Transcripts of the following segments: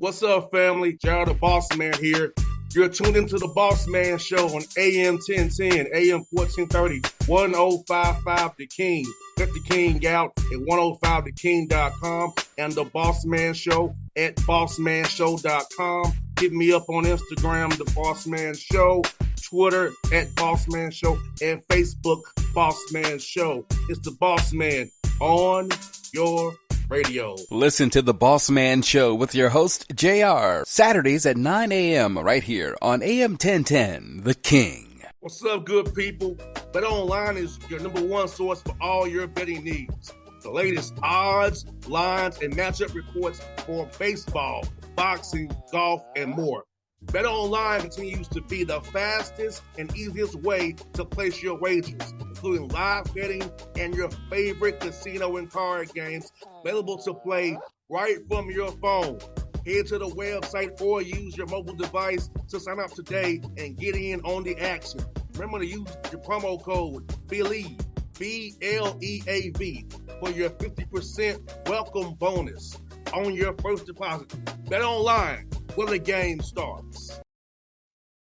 What's up, family? Gerald the Bossman here. You're tuned into the Bossman Show on AM 1010, AM 1430, 1055 The King. Let the King out at 105theking.com and the Bossman Show at bossmanshow.com. Hit me up on Instagram, The Bossman Show, Twitter at Bossman Show, and Facebook, Bossman Show. It's the Bossman on your radio. Listen to the Bossman Show with your host, JR, Saturdays at 9 a.m. right here on AM 1010, The King. What's up, good people? Bet Online is your number one source for all your betting needs. The latest odds, lines, and matchup reports for baseball, boxing, golf, and more. Bet Online continues to be the fastest and easiest way to place your wagers, including live betting and your favorite casino and card games available to play right from your phone. Head to the website or use your mobile device to sign up today and get in on the action. Remember to use your promo code BELIEVE, B-L-E-A-V, for your 50% welcome bonus on your first deposit. Bet Online, where the game starts.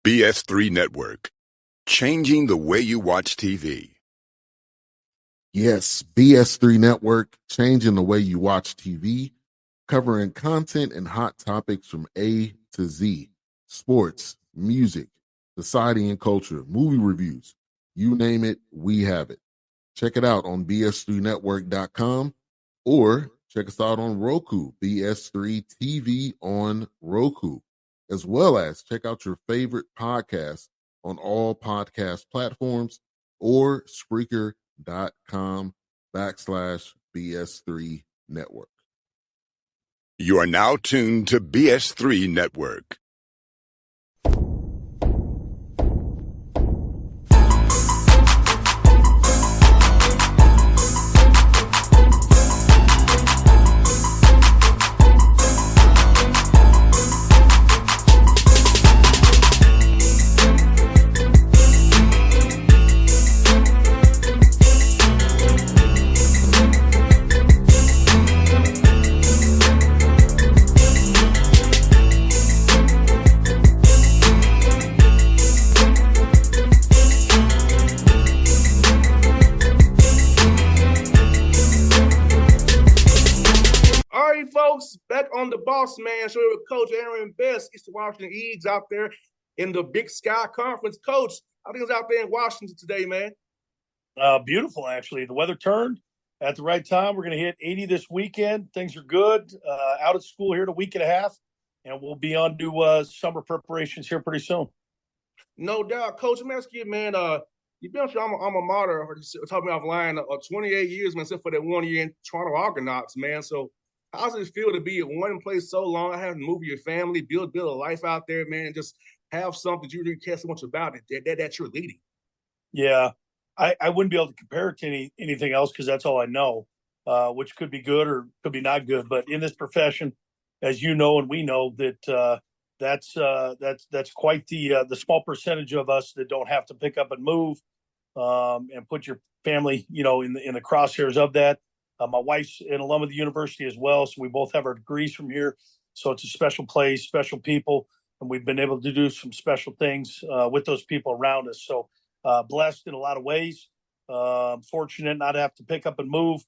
BS3 Network, changing the way you watch TV. Yes, BS3 Network, changing the way you watch TV, covering content and hot topics from A to Z, sports, music, society and culture, movie reviews, you name it, we have it. Check it out on bs3network.com or check us out on Roku, BS3 TV on Roku, as well as check out your favorite podcast on all podcast platforms or Spreaker.com/BS3 Network. You are now tuned to BS3 Network. Folks, back on the Bossman Show with Coach Aaron Best, East Washington Eags out there in the Big Sky Conference. Coach, how things out there in Washington today, man? Beautiful, actually. The weather turned at the right time. We're going to hit 80 this weekend. Things are good. Out of school here in a week and a half, and we'll be on to summer preparations here pretty soon. No doubt. Coach, I'm asking you, man, you've been your alma mater, or talking offline, 28 years, man, except for that 1 year in Toronto Argonauts, man. So how does it feel to be in one place so long? I have to move your family, build a life out there, man, and just have something you really care so much about that you're leading. Yeah, I wouldn't be able to compare it to anything else because that's all I know, which could be good or could be not good. But in this profession, as you know and we know, that that's quite the small percentage of us that don't have to pick up and move and put your family, in the crosshairs of that. My wife's an alum of the university as well, so we both have our degrees from here. So it's a special place, special people, and we've been able to do some special things with those people around us. So blessed in a lot of ways, fortunate not to have to pick up and move,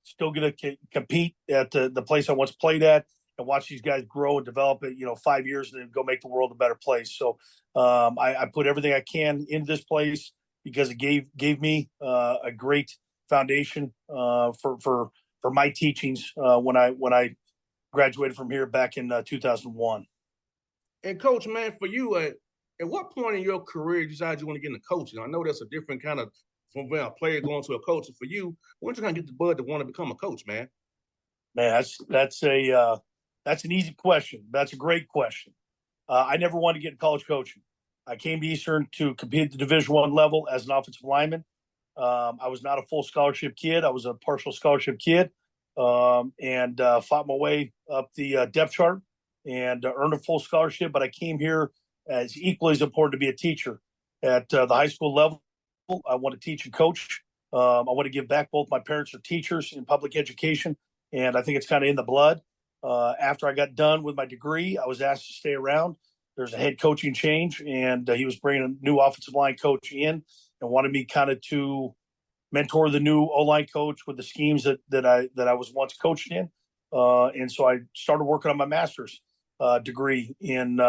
still going to compete at the place I once played at and watch these guys grow and develop it, 5 years and then go make the world a better place. So I put everything I can into this place because it gave me a great foundation for my teachings when I graduated from here back in 2001. And Coach, man, for you, at what point in your career you decided you want to get into coaching? I know that's a different kind of from a player going to a coach. For you, when did you kind of get the bud to want to become a coach, man? Man, that's an easy question. That's a great question. I never wanted to get in college coaching. I came to Eastern to compete at the Division I level as an offensive lineman. I was not a full scholarship kid. I was a partial scholarship kid, and fought my way up the depth chart and earned a full scholarship. But I came here as equally as important to be a teacher at the high school level. I want to teach and coach. I want to give back. Both my parents are teachers in public education, and I think it's kind of in the blood. After I got done with my degree, I was asked to stay around. There's a head coaching change, and he was bringing a new offensive line coach in and wanted me kind of to mentor the new O-line coach with the schemes that I was once coached in. And so I started working on my master's degree in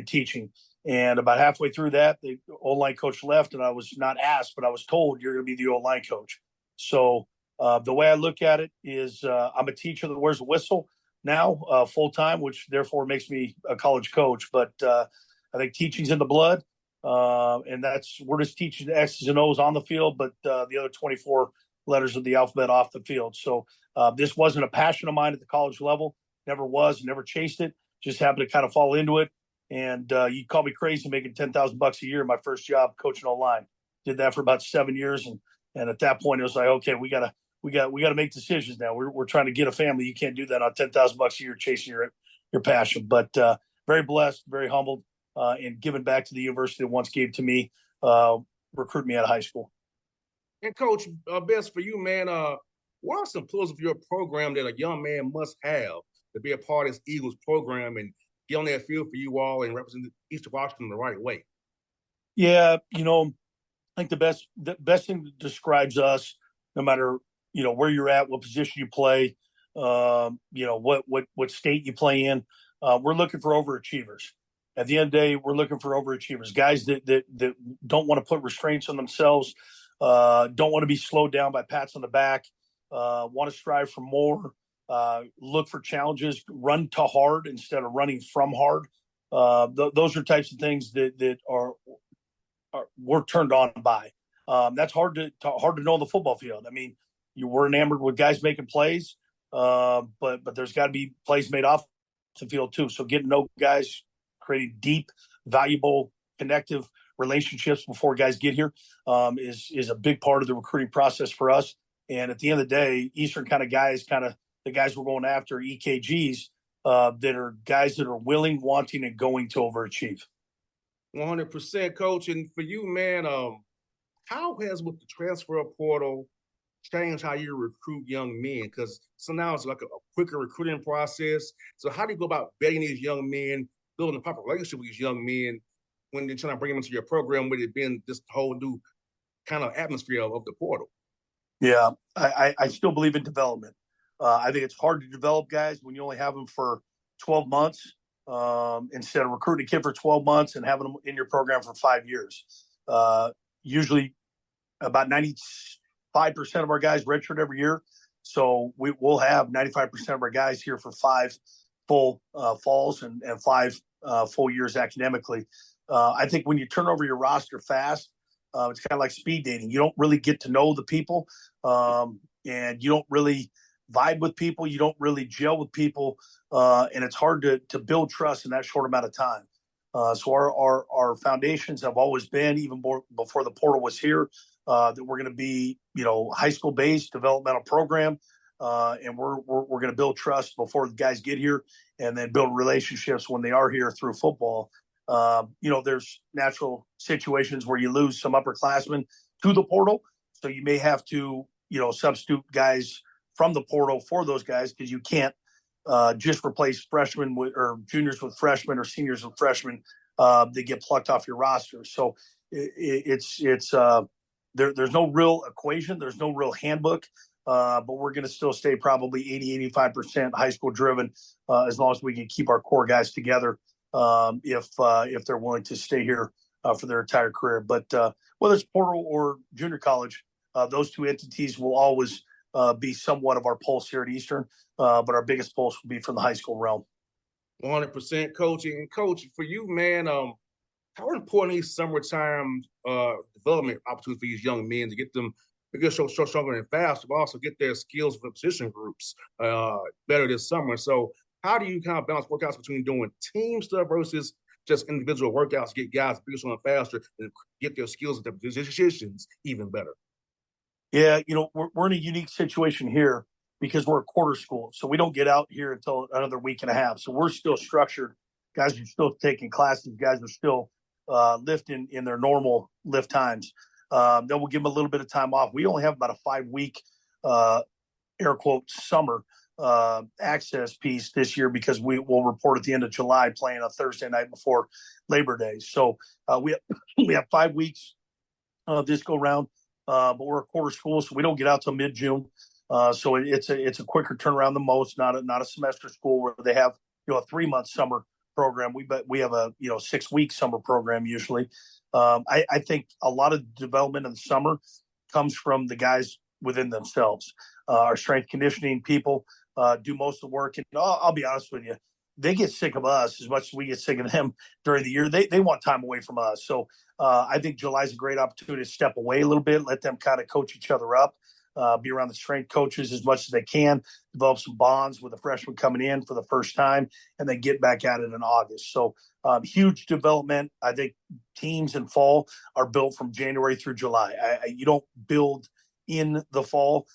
teaching. And about halfway through that, the O-line coach left, and I was not asked, but I was told, you're going to be the O-line coach. So the way I look at it is I'm a teacher that wears a whistle now full time, which therefore makes me a college coach. But I think teaching's in the blood. And we're just teaching the X's and O's on the field, but the other 24 letters of the alphabet off the field. So this wasn't a passion of mine at the college level. Never was, never chased it. Just happened to kind of fall into it. And you call me crazy making $10,000 a year. My first job coaching O-line. Did that for about 7 years, and at that point it was like, okay, we gotta make decisions now. We're trying to get a family. You can't do that on $10,000 a year chasing your passion. But very blessed, very humbled. And giving back to the university that once gave to me, recruit me out of high school. And Coach, best for you, man. What are some pillars of your program that a young man must have to be a part of this Eagles program and get on that field for you all and represent Eastern Washington the right way? Yeah, I think the best thing that describes us, no matter where you're at, what position you play, what state you play in, we're looking for overachievers. At the end of the day, we're looking for overachievers, guys that don't want to put restraints on themselves, don't want to be slowed down by pats on the back, want to strive for more, look for challenges, run to hard instead of running from hard. Those are types of things that are we're turned on by. That's hard to know on the football field. I mean, we're enamored with guys making plays, but there's got to be plays made off the field too. So getting to know guys, creating deep, valuable, connective relationships before guys get here is a big part of the recruiting process for us. And at the end of the day, Eastern kind of the guys we're going after, EKGs, that are guys that are willing, wanting, and going to overachieve. 100%, Coach. And for you, man, how has with the transfer portal changed how you recruit young men? Because so now it's like a quicker recruiting process. So how do you go about vetting these young men, building a proper relationship with these young men when you're trying to bring them into your program with it being this whole new kind of atmosphere of the portal? Yeah, I still believe in development. I think it's hard to develop guys when you only have them for 12 months instead of recruiting a kid for 12 months and having them in your program for 5 years. Usually about 95% of our guys redshirt every year. So we'll have 95% of our guys here for 5 full falls and 5 full years academically. I think when you turn over your roster fast, it's kind of like speed dating. You don't really get to know the people, and you don't really vibe with people. You don't really gel with people, and it's hard to build trust in that short amount of time. So our foundations have always been, even before the portal was here, that we're going to be, high school based developmental program, and we're going to build trust before the guys get here, and then build relationships when they are here through football. There's natural situations where you lose some upperclassmen to the portal, so you may have to, substitute guys from the portal for those guys because you can't just replace freshmen or juniors with freshmen or seniors with freshmen that get plucked off your roster. So there's no real equation. There's no real handbook, but we're going to still stay probably 80-85% high school driven as long as we can keep our core guys together if they're willing to stay here for their entire career. But whether it's portal or junior college, those two entities will always be somewhat of our pulse here at Eastern, but our biggest pulse will be from the high school realm. 100%, Coach. And Coach, for you, man, how important is summertime development opportunities for these young men to get them to get so stronger and faster, but also get their skills for position groups better this summer? So how do you kind of balance workouts between doing team stuff versus just individual workouts, get guys bigger, stronger, faster, and get their skills and their positions even better? Yeah, we're in a unique situation here because we're a quarter school. So we don't get out here until another week and a half. So we're still structured. Guys are still taking classes. Guys are still lifting in their normal lift times. Then we'll give them a little bit of time off. We only have about a 5-week, air quote, summer access piece this year because we will report at the end of July, playing a Thursday night before Labor Day. So we have 5 weeks this go round, but we're a quarter school, so we don't get out till mid-June. So it's a quicker turnaround than most. Not a semester school where they have a 3-month summer program. We have a 6-week summer program usually. I think a lot of development in the summer comes from the guys within themselves. Our strength conditioning people do most of the work, and I'll be honest with you, they get sick of us as much as we get sick of them during the year. They want time away from us. So I think July is a great opportunity to step away a little bit, let them kind of coach each other up, be around the strength coaches as much as they can, develop some bonds with the freshmen coming in for the first time, and then get back at it in August. So huge development. I think teams in fall are built from January through July. You don't build in the fall.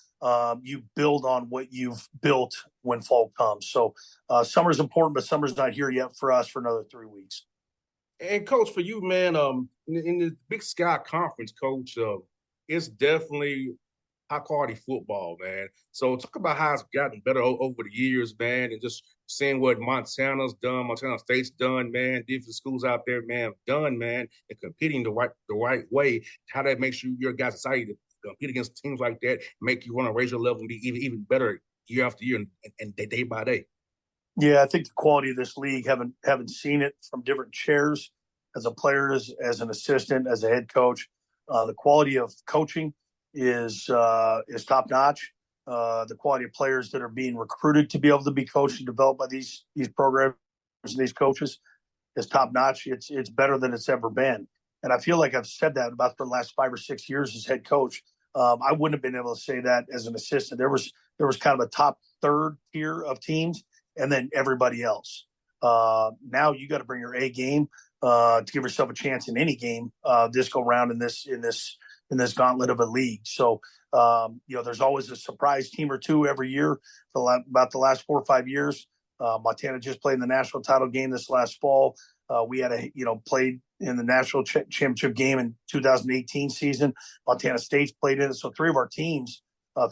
You build on what you've built when fall comes. So summer's important, but summer's not here yet for us for another 3 weeks. And Coach, for you, man, in the Big Sky Conference, Coach, it's definitely high quality football, man. So talk about how it's gotten better over the years, man, and just seeing what Montana State's done, man, different schools out there, man, have done, man, and competing the right way. How that makes your guys excited to compete against teams like that, make you want to raise your level and be even better year after year and day by day. Yeah, I think the quality of this league, haven't seen it from different chairs as a player, as an assistant, as a head coach. The quality of coaching is top notch. The quality of players that are being recruited to be able to be coached and developed by these programs and these coaches is top notch. It's better than it's ever been. And I feel like I've said that about the last 5 or 6 years as head coach. I wouldn't have been able to say that as an assistant. There was kind of a top third tier of teams, and then everybody else. Now you got to bring your A game to give yourself a chance in any game this go round in this gauntlet of a league. So there's always a surprise team or two every year for about the last 4 or 5 years. Montana just played in the national title game this last fall. We had played in the national championship game in 2018 season. Montana State's played in it. So 3 of our teams,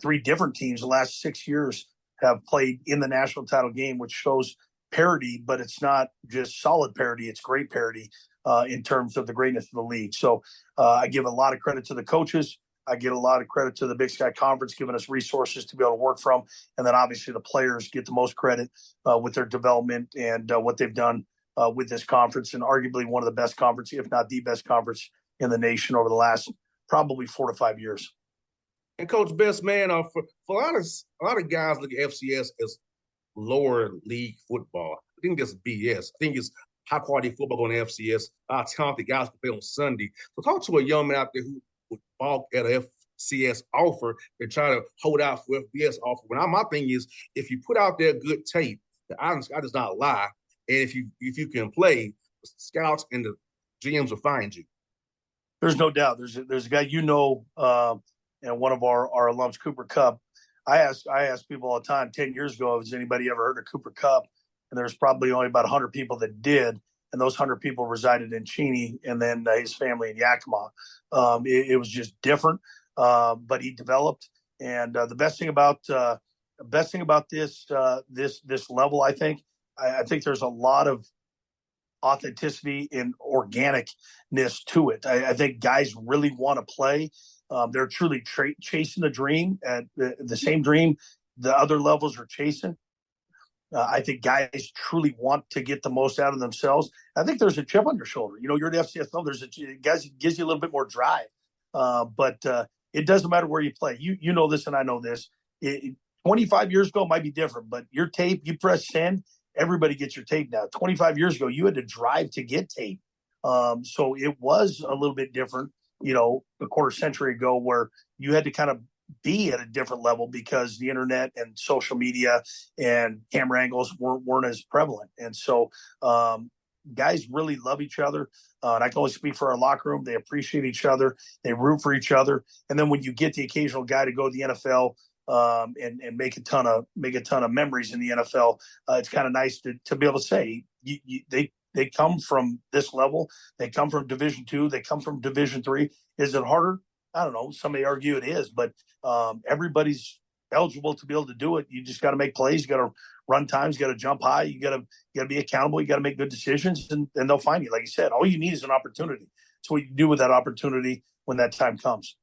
3 different teams the last 6 years have played in the national title game, which shows parity, but it's not just solid parity. It's great parity in terms of the greatness of the league. So I give a lot of credit to the coaches. I give a lot of credit to the Big Sky Conference, giving us resources to be able to work from. And then obviously the players get the most credit with their development and what they've done with this conference, and arguably one of the best conferences, if not the best conference in the nation over the last probably 4 to 5 years. And Coach Best, man, for a lot of guys look at FCS as lower league football. I think that's BS. I think it's high quality football going to FCS. Talented guys can play on Sunday. So talk to a young man out there who would balk at an FCS offer and try to hold out for FBS offer. My thing is, if you put out there good tape, the eye does not lie. And if you can play, the scouts and the GMs will find you. There's no doubt. There's a guy and one of our alums, Cooper Kupp. I ask people all the time, 10 years ago, has anybody ever heard of Cooper Kupp? And there's probably only about 100 people that did. And those 100 people resided in Cheney and then his family in Yakima. It was just different, but he developed. And the best thing about this level, I think there's a lot of authenticity and organicness to it. I think guys really want to play. They're truly chasing the dream, and the same dream the other levels are chasing. I think guys truly want to get the most out of themselves. I think there's a chip on your shoulder. You're at FCS level. There's guys gives you a little bit more drive, but it doesn't matter where you play. You know this, and I know this. 25 years ago might be different, but your tape, you press send, everybody gets your tape now. 25 years ago, you had to drive to get tape, so it was a little bit different. A quarter century ago, where you had to kind of be at a different level because the internet and social media and camera angles weren't as prevalent. And so guys really love each other. And I can only speak for our locker room. They appreciate each other. They root for each other. And then when you get the occasional guy to go to the NFL and make a ton of memories in the NFL, it's kind of nice to be able to say they come from this level. They come from Division II. They come from Division III. Is it harder? I don't know. Some may argue it is, but everybody's eligible to be able to do it. You just got to make plays. You got to run times. You got to jump high. You got to be accountable. You got to make good decisions, and they'll find you. Like you said, all you need is an opportunity. It's what you do with that opportunity when that time comes.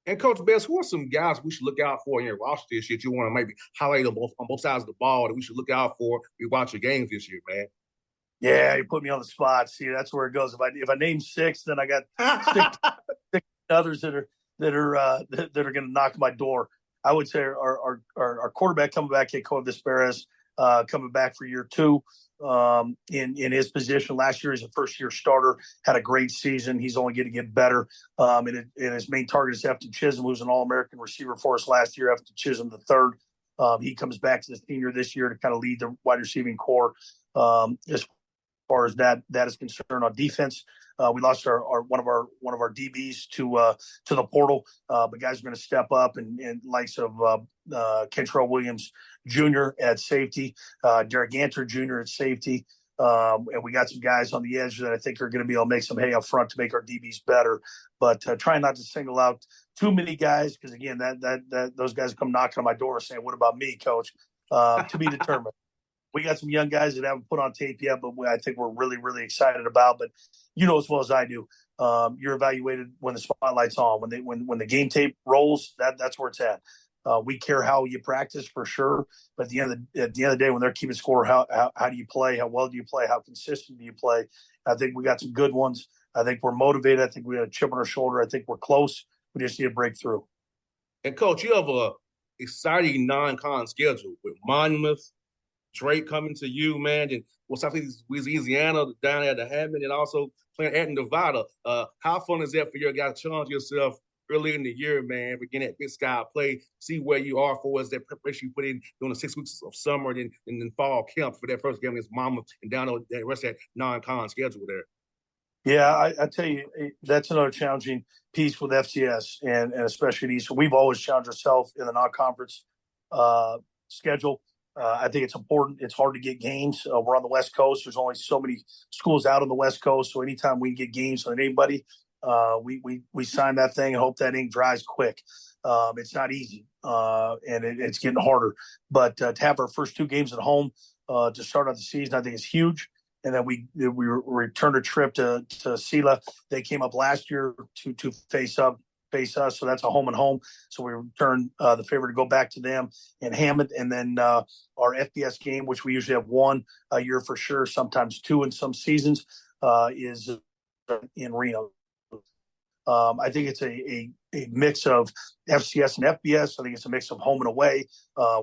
And Coach Bess, who are some guys we should look out for in your roster this year? You want to maybe highlight on both sides of the ball that we should look out for. We watch your games this year, man. Yeah, you put me on the spot. See, that's where it goes. If I name six, then I got six others that are going to knock my door. I would say our quarterback coming back, Jacob Desperas, coming back for year 2 in his position. Last year, he's a first-year starter, had a great season. He's only going to get better. And his main target is Efton Chisholm, who's an All-American receiver for us last year. Efton Chisholm, the third. He comes back to the senior this year to kind of lead the wide receiving core. As far as that is concerned, on defense, we lost one of our DBs to the portal, but guys are going to step up, and likes of Kentrell Williams Jr. at safety, Derek Ganter Jr. at safety, and we got some guys on the edge that I think are going to be able to make some hay up front to make our DBs better. But trying not to single out too many guys, because again, that those guys come knocking on my door saying, "What about me, Coach?" To be determined. We got some young guys that haven't put on tape yet, but I think we're really, really excited about. But you know as well as I do, you're evaluated when the spotlight's on. When the game tape rolls, that's where it's at. We care how you practice for sure, but at the end of the day, when they're keeping score, how do you play? How well do you play? How consistent do you play? I think we got some good ones. I think we're motivated. I think we got a chip on our shoulder. I think we're close. We just need a breakthrough. And Coach, you have a exciting non-con schedule with Monmouth, Drake coming to you, man, and Southeast Louisiana down at the Hammond, and also playing at Nevada. How fun is that for you guys to challenge yourself early in the year, man, beginning at Big Sky play, see where you are for us, that preparation you put in during the 6 weeks of summer and then fall camp for that first game against Monmouth, and down the rest of that non-con schedule there? Yeah, I tell you, that's another challenging piece with FCS and especially these. So we've always challenged ourselves in the non-conference schedule. I think it's important. It's hard to get games. We're on the West Coast. There's only so many schools out on the West Coast. So anytime we get games on anybody, we sign that thing and hope that ink dries quick. It's not easy, and it's getting harder. But to have our first 2 games at home to start out the season, I think is huge. And then we returned a trip to Sela. They came up last year to face us, so that's a home and home. So we return the favor to go back to them in Hammond, and then our FBS game, which we usually have 1 a year for sure, sometimes 2 in some seasons, is in Reno. I think it's a mix of FCS and FBS. I think it's a mix of home and away,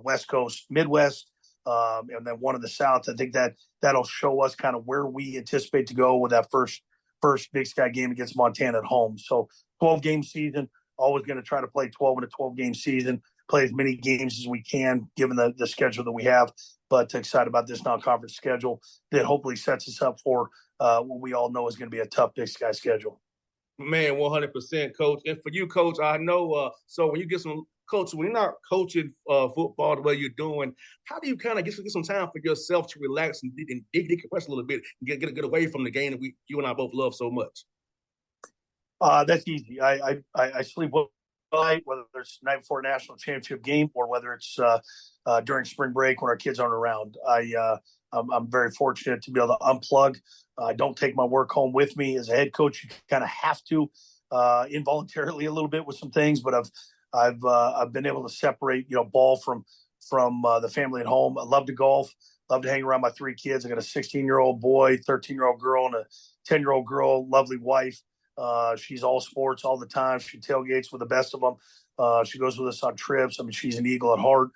West Coast, Midwest, and then 1 in the South. I think that'll show us kind of where we anticipate to go with that first Big Sky game against Montana at home. So 12-game season, always going to try to play 12 in a 12-game season, play as many games as we can given the schedule that we have. But excited about this non-conference schedule that hopefully sets us up for what we all know is going to be a tough Big Sky schedule. Man, 100%, Coach. And for you, Coach, I know, so when you get some – Coach, when you're not coaching football the way you're doing, how do you kind of get some time for yourself to relax and decompress a little bit and get away from the game that you and I both love so much? That's easy. I sleep well night, whether it's the night before a national championship game or whether it's during spring break when our kids aren't around. I'm very fortunate to be able to unplug. I don't take my work home with me. As a head coach, you kind of have to involuntarily a little bit with some things, but I've been able to separate ball from the family at home. I love to golf. Love to hang around my 3 kids. I got a 16-year-old boy, 13-year-old girl, and a 10-year-old girl. Lovely wife. She's all sports all the time. She tailgates with the best of them. She goes with us on trips. I mean, she's an Eagle at heart.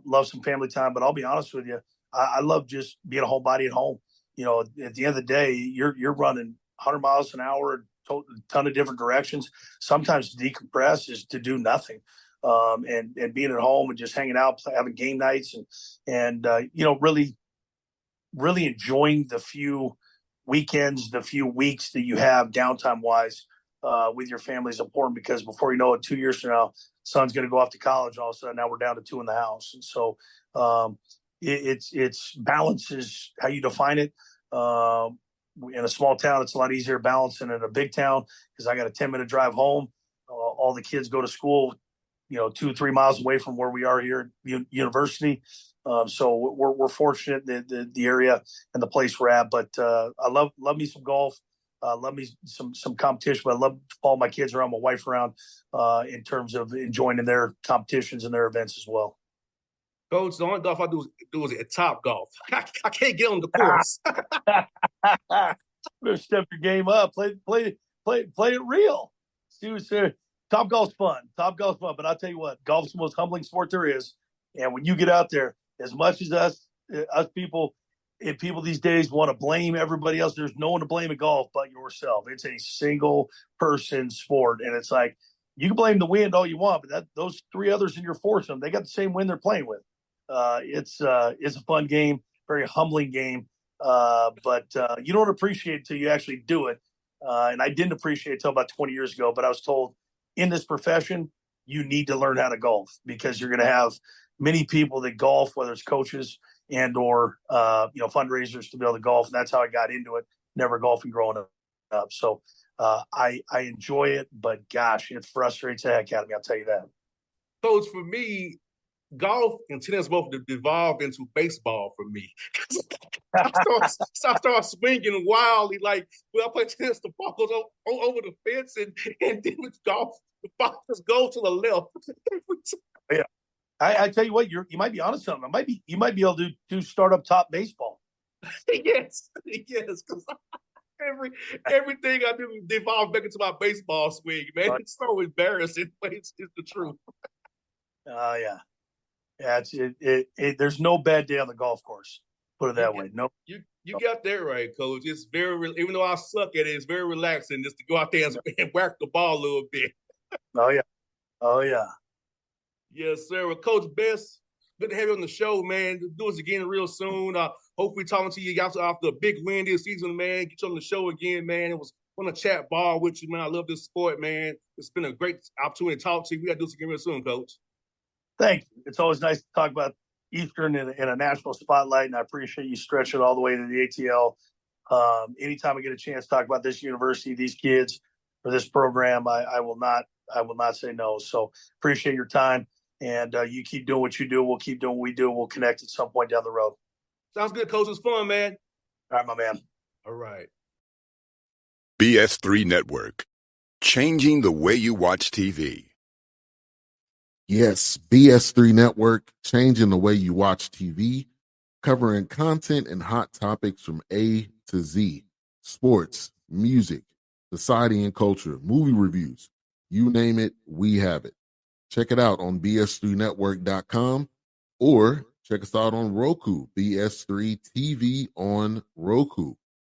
Loves some family time. But I'll be honest with you, I love just being a homebody at home. At the end of the day, you're running 100 miles an hour, a ton of different directions. Sometimes to decompress is to do nothing. And being at home and just hanging out, having game nights and really, really enjoying the few weekends, the few weeks that you have downtime wise with your family is important, because before you know it, 2 years from now, son's going to go off to college. All of a sudden now we're down to 2 in the house. And so it's balance is how you define it. In a small town, it's a lot easier to balance than in a big town, because I got a 10-minute drive home. All the kids go to school 2-3 miles away from where we are here at University. So we're fortunate the area and the place we're at. But I love me some golf. Love me some competition. But I love to follow my kids around, my wife around, in terms of enjoying their competitions and their events as well. Coach, the only golf I do is at Top Golf. I can't get on the course. Better step your game up. Play it real. Seriously, Top Golf's fun. But I'll tell you what, golf's the most humbling sport there is. And when you get out there, as much as us people, if people these days want to blame everybody else, there's no one to blame at golf but yourself. It's a single person sport, and it's like you can blame the wind all you want, but those three others in your foursome, they got the same wind they're playing with. It's a fun game, very humbling game, but you don't appreciate it until you actually do it. And I didn't appreciate it until about 20 years ago, but I was told in this profession, you need to learn how to golf because you're going to have many people that golf, whether it's coaches and or fundraisers to be able to golf. And that's how I got into it. Never golfing growing up. So I enjoy it, but gosh, it frustrates the heck out of me. I'll tell you that. Coach, for me, golf and tennis both devolved into baseball for me. I start swinging wildly. Like when I play tennis, the ball goes over the fence, and then with golf, the ball just goes to the left. Yeah. I tell you what, you might be onto something. You might be able to do startup top baseball. yes, because everything I do devolves back into my baseball swing, man. Right. It's so embarrassing, but it's the truth. Yeah. There's no bad day on the golf course. Put it that way. No, you got that right, Coach. It's very, even though I suck at it, it's very relaxing just to go out there and whack the ball a little bit. Oh yeah. Yes, sir. Well, Coach Best, good to have you on the show, man. Do this again real soon. Hopefully talking to you guys after a big win this season, man. Get you on the show again, man. It was fun to chat ball with you, man. I love this sport, man. It's been a great opportunity to talk to you. We got to do this again real soon, Coach. Thank you. It's always nice to talk about Eastern in a national spotlight, and I appreciate you stretching it all the way to the ATL. Anytime I get a chance to talk about this university, these kids, or this program, I will not say no. So appreciate your time. And you keep doing what you do. We'll keep doing what we do. We'll connect at some point down the road. Sounds good, Coach. It was fun, man. All right, my man. All right. BS3 Network. Changing the way you watch TV. Yes, BS3 Network, changing the way you watch TV, covering content and hot topics from A to Z. Sports, music, society and culture, movie reviews. You name it, we have it. Check it out on bs3network.com or check us out on Roku, BS3 TV on Roku,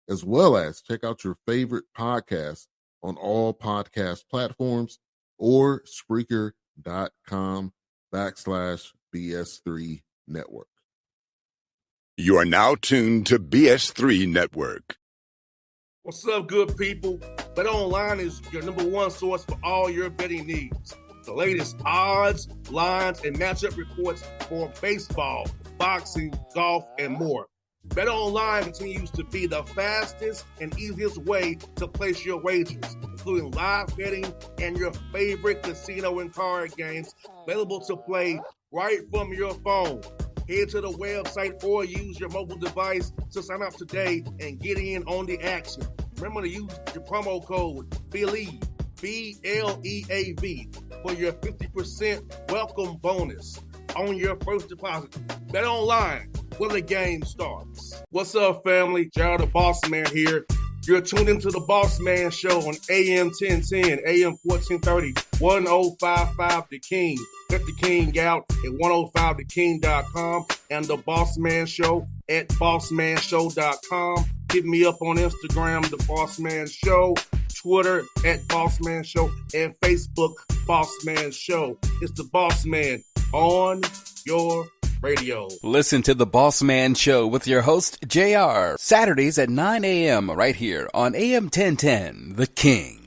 as well as check out your favorite podcast on all podcast platforms or Spreaker.com/BS3 Network. You are now tuned to BS3 Network. What's up, good people? Bet Online is your number one source for all your betting needs. The latest odds, lines, and matchup reports for baseball, boxing, golf, and more. Bet Online continues to be the fastest and easiest way to place your wagers, including live betting and your favorite casino and card games available to play right from your phone. Head to the website or use your mobile device to sign up today and get in on the action. Remember to use your promo code BELIEVE, BLEAV, for your 50% welcome bonus on your first deposit. Bet Online, where the game starts. What's up, family? Jared the Bossman here. You're tuned into the Bossman Show on AM 1010, AM 1430, 1055 The King. Check The King out at 105theking.com and the Bossman Show at bossmanshow.com. Hit me up on Instagram, The Bossman Show, Twitter at Bossman Show, and Facebook, Bossman Show. It's the Bossman on your radio. Listen to the Bossman Show with your host, JR, Saturdays at 9 a.m. right here on AM 1010, The King.